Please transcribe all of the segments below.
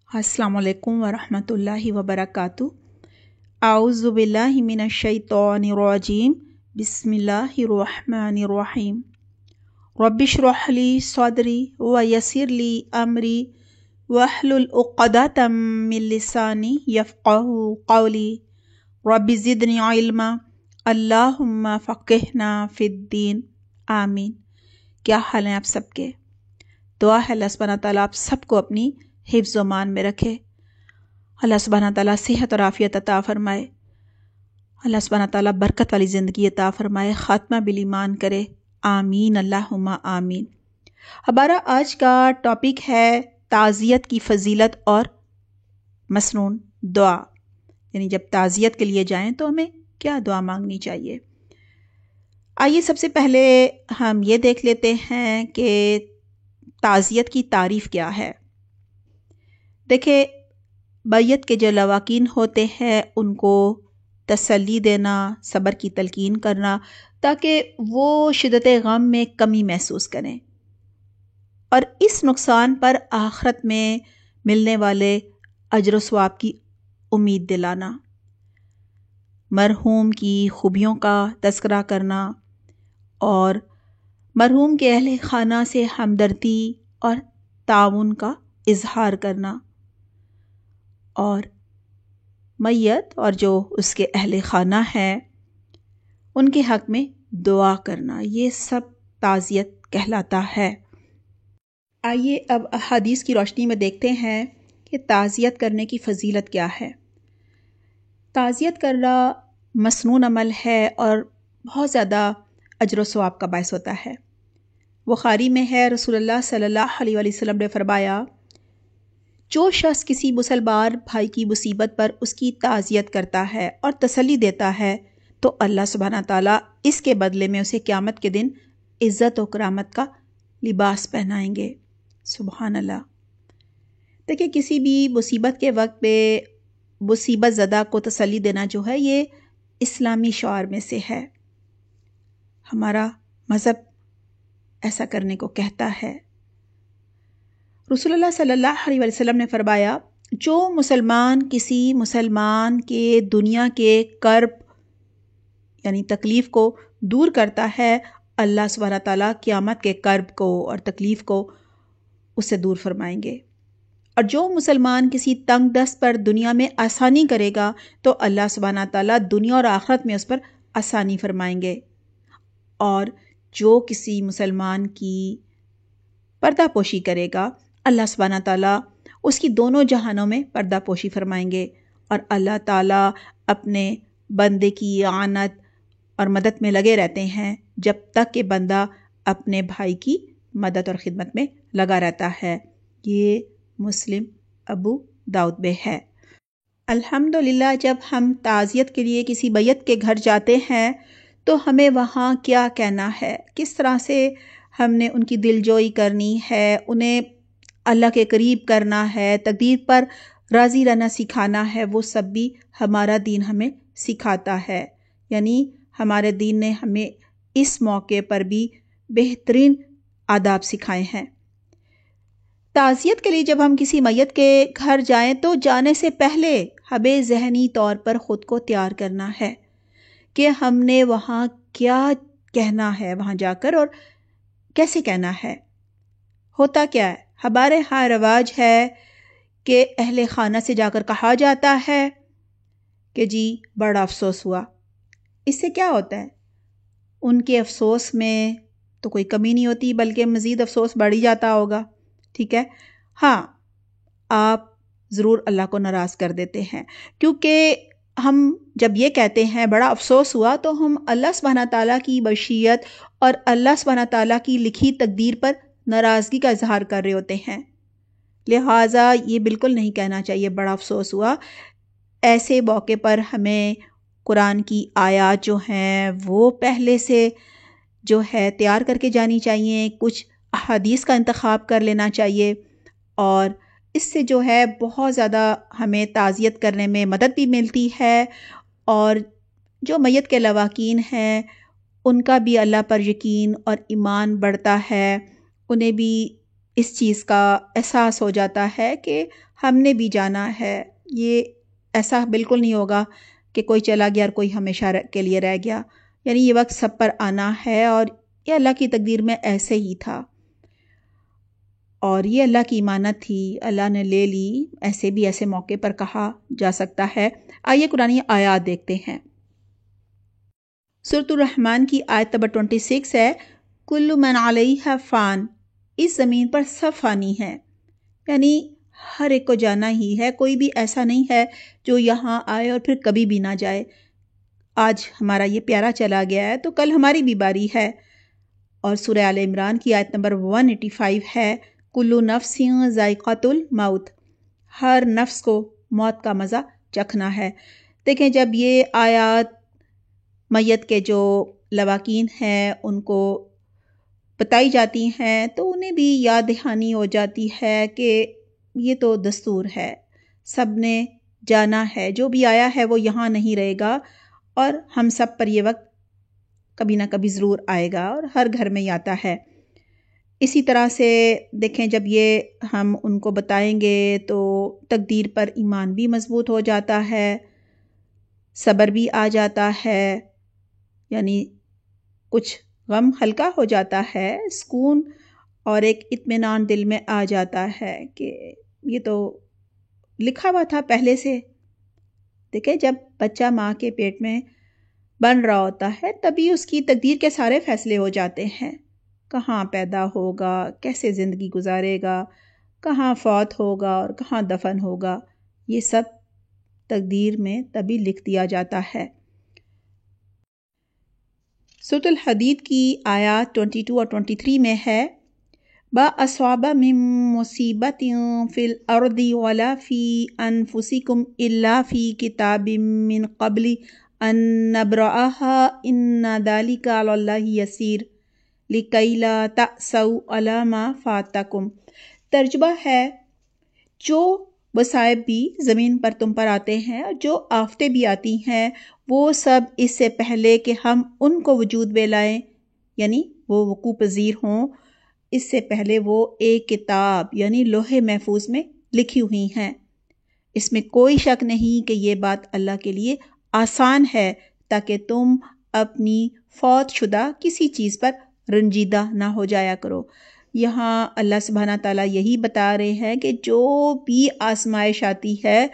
अस्सलाम वालेकुम वरहमतुल्लाहि वबरकातुहू। आऊज़ु बिल्लाहि मिनश्शैतानिर्रजीम। बिस्मिल्लाहिर्रहमानिर्रहीम। रब्बिश्रह ली सदरी व यस्सिर ली अमरी वहलुल उक़दतम मिन लिसानी यफ़क़हू क़ौली। रब्बि ज़िदनी इल्मा अल्लाहुम्मा फ़क़िहना फ़िद्दीन। आमीन। क्या हाल हैं आप सबके? दुआ है अल्लाह सुब्हानहू व तआला आप सबको अपनी हिफ्ज़ व मान में रखे। अल्लाह सुब्हानहू व तआला सेहत और आफ़ियत अता फ़रमाए। अल्लाह सुब्हानहू व तआला बरकत वाली ज़िंदगी अता फ़रमाए, ख़ात्मा बिल ईमान करे। आमीन अल्लाहुम्मा आमीन। हमारा आज का टॉपिक है ताज़ियत की फ़जीलत और मसनून दुआ, यानी जब ताज़ियत के लिए जाएं तो हमें क्या दुआ मांगनी चाहिए। आइए सबसे पहले हम ये देख लेते हैं कि ताज़ियत की तारीफ़ क्या है। देखिए, मैयत के जो लवाकिन होते हैं उनको तसल्ली देना, सब्र की तलकीन करना, ताकि वो शिद्दत गम में कमी महसूस करें और इस नुकसान पर आखिरत में मिलने वाले अजर व सवाब की उम्मीद दिलाना, मरहूम की खूबियों का तज़किरा करना और मरहूम के अहले खाना से हमदर्दी और ताउन का इजहार करना और मैयत और जो उसके अहले खाना है उनके हक में दुआ करना, ये सब ताज़ियत कहलाता है। आइए अब हदीस की रोशनी में देखते हैं कि ताज़ियत करने की फ़जीलत क्या है। ताज़ियत करना मसनून अमल है और बहुत ज़्यादा अजर व सवाब का बायस होता है। बुखारी में है, रसूलुल्लाह सल्लल्लाहु अलैहि वसल्लम ने फरमाया, जो शख्स किसी मुसलमान भाई की मुसीबत पर उसकी ताज़ियत करता है और तसल्ली देता है तो अल्लाह सुब्हानहू तआला इसके बदले में उसे क़यामत के दिन इज़्ज़त और करामत का लिबास पहनाएंगे। सुभान अल्लाह। देखिए, किसी भी मुसीबत के वक्त पे मुसीबत ज़दा को तसल्ली देना जो है ये इस्लामी शौर में से है। हमारा मज़हब ऐसा करने को कहता है। रसूलुल्लाह सल्लल्लाहु अलैहि वसल्लम ने फरमाया, जो मुसलमान किसी मुसलमान के दुनिया के कर्ब यानी तकलीफ़ को दूर करता है, अल्लाह सुब्हानहू तआला क़यामत के कर्ब को और तकलीफ़ को उससे दूर फरमाएंगे। और जो मुसलमान किसी तंग दस्त पर दुनिया में आसानी करेगा तो अल्लाह सुब्हानहू तआला दुनिया और आखिरत में उस पर आसानी फरमाएंगे। और जो किसी मुसलमान की पर्दापोशी करेगा, अल्लाह सुब्हानहू तआला उसकी दोनों जहानों में पर्दापोशी फरमाएंगे। और अल्लाह ताला अपने बंदे की आनत और मदद में लगे रहते हैं जब तक कि बंदा अपने भाई की मदद और ख़िदमत में लगा रहता है। ये मुस्लिम अबू दाऊद में है। अल्हम्दुलिल्लाह, जब हम ताज़ियत के लिए किसी मैयत के घर जाते हैं तो हमें वहाँ क्या कहना है, किस तरह से हमने उनकी दिलजोई करनी है, उन्हें अल्लाह के करीब करना है, तकदीर पर राज़ी रहना सिखाना है, वो सब भी हमारा दीन हमें सिखाता है। यानी हमारे दीन ने हमें इस मौके पर भी बेहतरीन आदाब सिखाए हैं। ताज़ियत के लिए जब हम किसी मैयत के घर जाएं तो जाने से पहले हमें ज़हनी तौर पर ख़ुद को तैयार करना है कि हमने वहाँ क्या कहना है वहाँ जाकर और कैसे कहना है। होता क्या है, हमारे यहाँ रवाज है कि अहले खाना से जाकर कहा जाता है कि जी बड़ा अफसोस हुआ। इससे क्या होता है, उनके अफसोस में तो कोई कमी नहीं होती बल्कि मज़ीद अफसोस बढ़ ही जाता होगा। ठीक है, हाँ, आप ज़रूर अल्लाह को नाराज़ कर देते हैं, क्योंकि हम जब ये कहते हैं बड़ा अफसोस हुआ तो हम अल्लाह सुब्हानहू तआला की मशीयत और अल्लाह सुब्हानहू तआला की लिखी तकदीर पर नाराज़गी का इजहार कर रहे होते हैं। लिहाजा ये बिल्कुल नहीं कहना चाहिए बड़ा अफसोस हुआ। ऐसे मौके पर हमें कुरान की आयत जो हैं वो पहले से जो है तैयार करके जानी चाहिए, कुछ अहादीस का इंतखाब कर लेना चाहिए और इससे जो है बहुत ज़्यादा हमें ताज़ियत करने में मदद भी मिलती है और जो मैयत के लवाकीन हैं उनका भी अल्लाह पर यकीन और ईमान बढ़ता है। उन्हें भी इस चीज़ का एहसास हो जाता है कि ہم نے بھی جانا ہے. یہ ایسا بالکل نہیں ہوگا کہ کوئی چلا گیا اور کوئی ہمیشہ کے لیے رہ گیا. یعنی یہ وقت سب پر آنا ہے اور یہ اللہ کی تقدیر میں ایسے ہی تھا اور یہ اللہ کی امانت تھی، اللہ نے لے لی. ایسے بھی ایسے موقع پر کہا جا سکتا ہے. آئیے قرآن آیات دیکھتے ہیں. سورۃ الرحمن کی آیت نمبر 26 ہے، کل من علیہا فان، اس زمین پر سب فانی ہے، یعنی ہر ایک کو جانا ہی ہے. کوئی بھی ایسا نہیں ہے جو یہاں آئے اور پھر کبھی بھی نہ جائے. آج ہمارا یہ پیارا چلا گیا ہے تو کل ہماری بھی باری ہے. اور سورہ آل عمران کی آیت نمبر 185 ہے، کلو نفس ذائقۃ الموت، ہر نفس کو موت کا مزہ چکھنا ہے. دیکھیں جب یہ آیات میت کے جو لواکین ہیں ان کو بتائی جاتی ہیں تو انہیں بھی یاد دہانی ہو جاتی ہے کہ یہ تو دستور ہے، سب نے جانا ہے، جو بھی آیا ہے وہ یہاں نہیں رہے گا اور ہم سب پر یہ وقت کبھی نہ کبھی ضرور آئے گا اور ہر گھر میں ہی آتا ہے. اسی طرح سے دیکھیں جب یہ ہم ان کو بتائیں گے تو تقدیر پر ایمان بھی مضبوط ہو جاتا ہے، صبر بھی آ جاتا ہے، یعنی کچھ غم ہلکا ہو جاتا ہے، سکون اور ایک اطمینان دل میں آ جاتا ہے کہ یہ تو لکھا ہوا تھا پہلے سے. دیکھیں جب بچہ ماں کے پیٹ میں بن رہا ہوتا ہے تبھی اس کی تقدیر کے سارے فیصلے ہو جاتے ہیں. کہاں پیدا ہوگا، کیسے زندگی گزارے گا، کہاں فوت ہوگا اور کہاں دفن ہوگا، یہ سب تقدیر میں تبھی لکھ دیا جاتا ہے. سورۃ الحدید کی آیات 22 اور 23 میں ہے، با اصاب من مصیبت فی الارض ولا فی انفسکم الا فی کتاب من قبل ان نبرأها ان ذلک علی اللہ یسیر لکی لا تأسوا علی ما فاتکم. ترجمہ ہے، جو مصائب بھی زمین پر تم پر آتے ہیں اور جو آفتیں بھی آتی ہیں وہ سب اس سے پہلے کہ ہم ان کو وجود میں لائیں، یعنی وہ وقوع پذیر ہوں، اس سے پہلے وہ ایک کتاب یعنی لوح محفوظ میں لکھی ہوئی ہیں. اس میں کوئی شک نہیں کہ یہ بات اللہ کے لیے آسان ہے تاکہ تم اپنی فوت شدہ کسی چیز پر رنجیدہ نہ ہو جایا کرو. یہاں اللہ سبحانہ تعالیٰ یہی بتا رہے ہیں کہ جو بھی آزمائش آتی ہے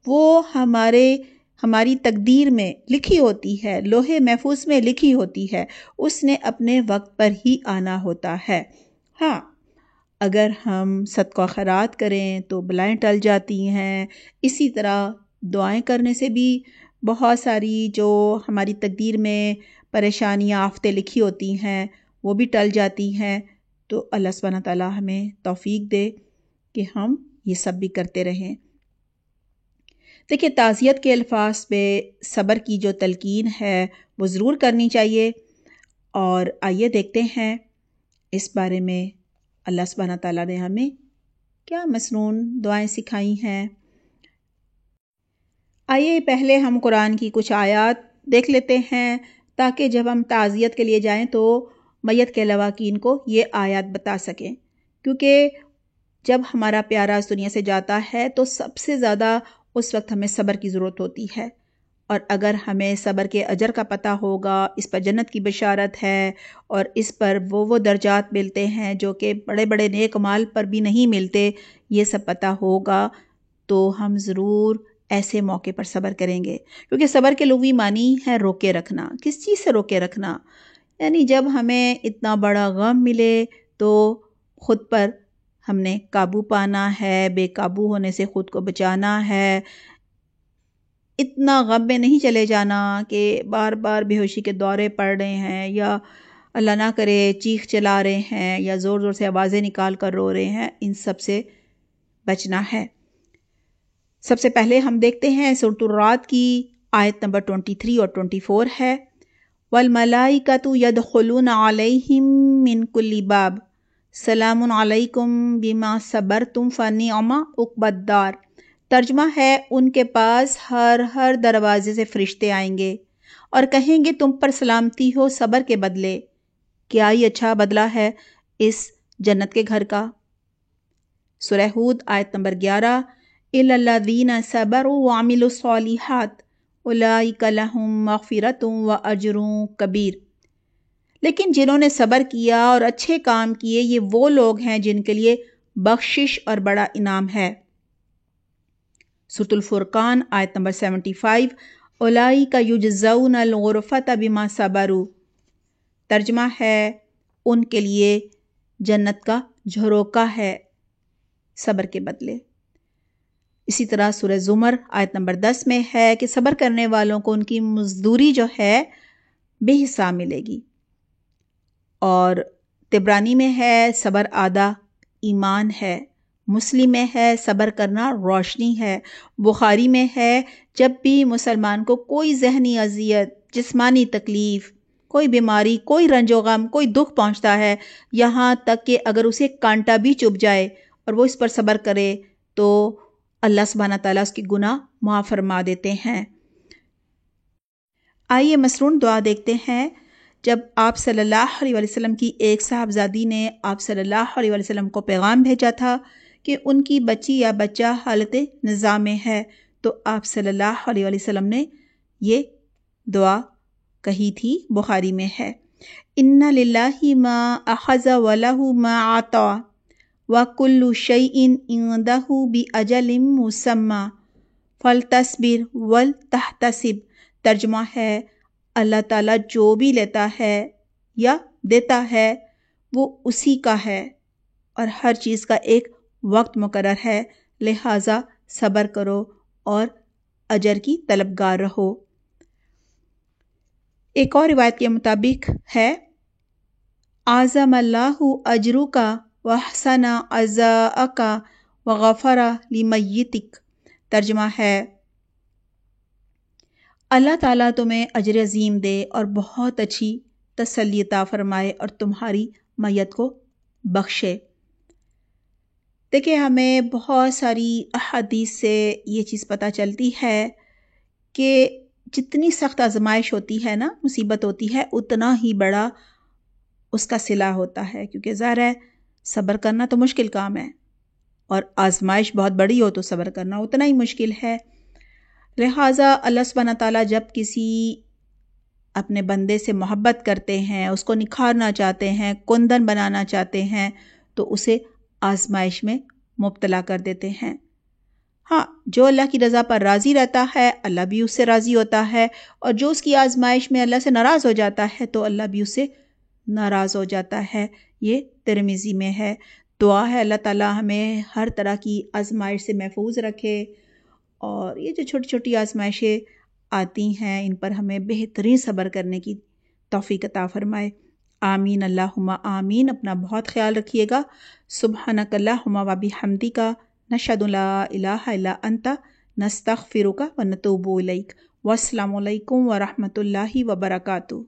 وہ ہماری تقدیر میں لکھی ہوتی ہے، لوح محفوظ میں لکھی ہوتی ہے، اس نے اپنے وقت پر ہی آنا ہوتا ہے. ہاں اگر ہم صدقہ خیرات کریں تو بلائیں ٹل جاتی ہیں. اسی طرح دعائیں کرنے سے بھی بہت ساری جو ہماری تقدیر میں پریشانیاں آفتیں لکھی ہوتی ہیں وہ بھی ٹل جاتی ہیں. تو اللہ سبحانہ تعالیٰ ہمیں توفیق دے کہ ہم یہ سب بھی کرتے رہیں. دیکھیں تعزیت کے الفاظ پہ صبر کی جو تلقین ہے وہ ضرور کرنی چاہیے. اور آئیے دیکھتے ہیں اس بارے میں اللہ سبحانہ تعالیٰ نے ہمیں کیا مسنون دعائیں سکھائی ہیں. آئیے پہلے ہم قرآن کی کچھ آیات دیکھ لیتے ہیں تاکہ جب ہم تعزیت کے لیے جائیں تو میت کے لواکین کو یہ آیات بتا سکیں. کیونکہ جب ہمارا پیارا اس دنیا سے جاتا ہے تو سب سے زیادہ اس وقت ہمیں صبر کی ضرورت ہوتی ہے. اور اگر ہمیں صبر کے اجر کا پتہ ہوگا، اس پر جنت کی بشارت ہے اور اس پر وہ درجات ملتے ہیں جو کہ بڑے بڑے نیک مال پر بھی نہیں ملتے، یہ سب پتہ ہوگا تو ہم ضرور ایسے موقع پر صبر کریں گے. کیونکہ صبر کے لغوی معنی ہے روکے رکھنا. کس چیز سے روکے رکھنا؟ یعنی جب ہمیں اتنا بڑا غم ملے تو خود پر ہم نے قابو پانا ہے، بے قابو ہونے سے خود کو بچانا ہے. اتنا غم میں نہیں چلے جانا کہ بار بار بے ہوشی کے دورے پڑ رہے ہیں یا اللہ نہ کرے چیخ چلا رہے ہیں یا زور زور سے آوازیں نکال کر رو رہے ہیں. ان سب سے بچنا ہے. سب سے پہلے ہم دیکھتے ہیں سورۃ الرعد کی آیت نمبر 23 اور 24 ہے، وَالْمَلَائِكَةُ يَدْخُلُونَ عَلَيْهِمْ مِنْ كُلِّ بَابٍ سَلَامٌ عَلَيْكُمْ بِمَا صَبَرْتُمْ فَنِعْمَ عُقْبَى الدَّارِ. ترجمہ ہے، ان کے پاس ہر دروازے سے فرشتے آئیں گے اور کہیں گے تم پر سلامتی ہو صبر کے بدلے، کیا ہی اچھا بدلہ ہے اس جنت کے گھر کا. سورہ ہود آیت نمبر 11، इल्ला लज़ीना सबरू व अमिलुस्सॉलिहात उलाइका लहुम मग़फ़िरतुन व अजरुन कबीर। लेकिन जिन्होंने सब्र किया और अच्छे काम किए, ये वो लोग हैं जिनके लिए बख्शिश और बड़ा इनाम है। सूरतुल फुरकान आयत नंबर 75। उलाइका युजज़ौनल गुरफ़त बिमा सबरू। तर्जमा है, उनके लिए जन्नत का झरोका है सब्र के बदले। इसी तरह सूरह ज़ुमर आयत नंबर 10 में है कि सब्र करने वालों को उनकी मजदूरी जो है बेहिसाब मिलेगी। और तिब्रानी में है सब्र आदा ईमान है। मुस्लिम में है सब्र करना रोशनी है। बुखारी में है जब भी मुसलमान को कोई ज़हनी अजियत, जिस्मानी तकलीफ, कोई बीमारी, कोई रंजो गम, कोई दुख पहुंचता है, यहाँ तक कि अगर उसे कांटा भी चुभ जाए और वो इस पर सब्र करे तो अल्लाह सुब्हाना ताला उसकी गुनाह माफ़ फरमा देते हैं। आइए मसरून दुआ देखते हैं। जब आप सल्लल्लाहु अलैहि वसल्लम की एक साहबजादी ने आप सल्लल्लाहु अलैहि वसल्लम को पैगाम भेजा था कि उनकी बच्ची या बच्चा हालत निज़ा में है, तो आप सल्लल्लाहु अलैहि वसल्लम ने ये दुआ कही थी। बुखारी में है, इन्ना लिल्लाहि मा अख़ज़ व लहु मा आता व कुल्लु शैइन इंदहु बि अजलिम मुसम्मा फलतस्बिर वल तहतसिब। तर्जुमा है, अल्लाह ताला जो भी लेता है या देता है वो उसी का है और हर चीज़ का एक वक्त मुकर्रर है, लिहाजा सब्र करो और अजर की तलबगार रहो। एक और रिवायत के मुताबिक है, आज़म अल्लाहु अजरुका व हसना अज़ाअका व गफ़रा लिमय्यतिक। तर्जुमा है, अल्लाह ताला तुम्हें अजर अजीम दे और बहुत अच्छी तसल्ली अता फरमाए और तुम्हारी मैयत को बख्शे। देखिए, हमें बहुत सारी अहादीस से ये चीज़ पता चलती है कि जितनी सख्त आजमाइश होती है ना, मुसीबत होती है, उतना ही बड़ा उसका सिला होता है। क्योंकि ज़ाहिर है सब्र करना तो मुश्किल काम है और आजमाइश बहुत बड़ी हो तो सब्र करना उतना ही मुश्किल है। लिहाजा अल्लाह सुब्हाना ताला जब किसी अपने बंदे से मोहब्बत करते हैं, उसको निखारना चाहते हैं, कुंदन बनाना चाहते हैं, तो उसे आजमाइश में मुब्तला कर देते हैं। हाँ, जो अल्लाह की रज़ा पर राज़ी रहता है अल्लाह भी उससे राज़ी होता है, और जो उसकी आजमाइश में अल्लाह से नाराज़ हो जाता है तो अल्लाह भी उससे नाराज़ हो जाता है। ये तिरमिज़ी में है। दुआ है अल्लाह ताला हमें हर तरह की आजमाइश से महफूज रखे और ये जो छोटी छोटी आजमाइशें आती हैं इन पर हमें बेहतरीन सब्र करने की तौफीक अता फरमाए। आमीन अल्लाहुम्मा आमीन। अपना बहुत ख्याल रखिएगा। सुब्हानक अल्लाहुम्मा व बिहम्दिका नशहदु ला इलाहा इल्ला अंता नस्तगफिरुका व नतूबु इलैक। वस्सलामु अलैकुम व रहमतुल्लाहि व बरकातुहू।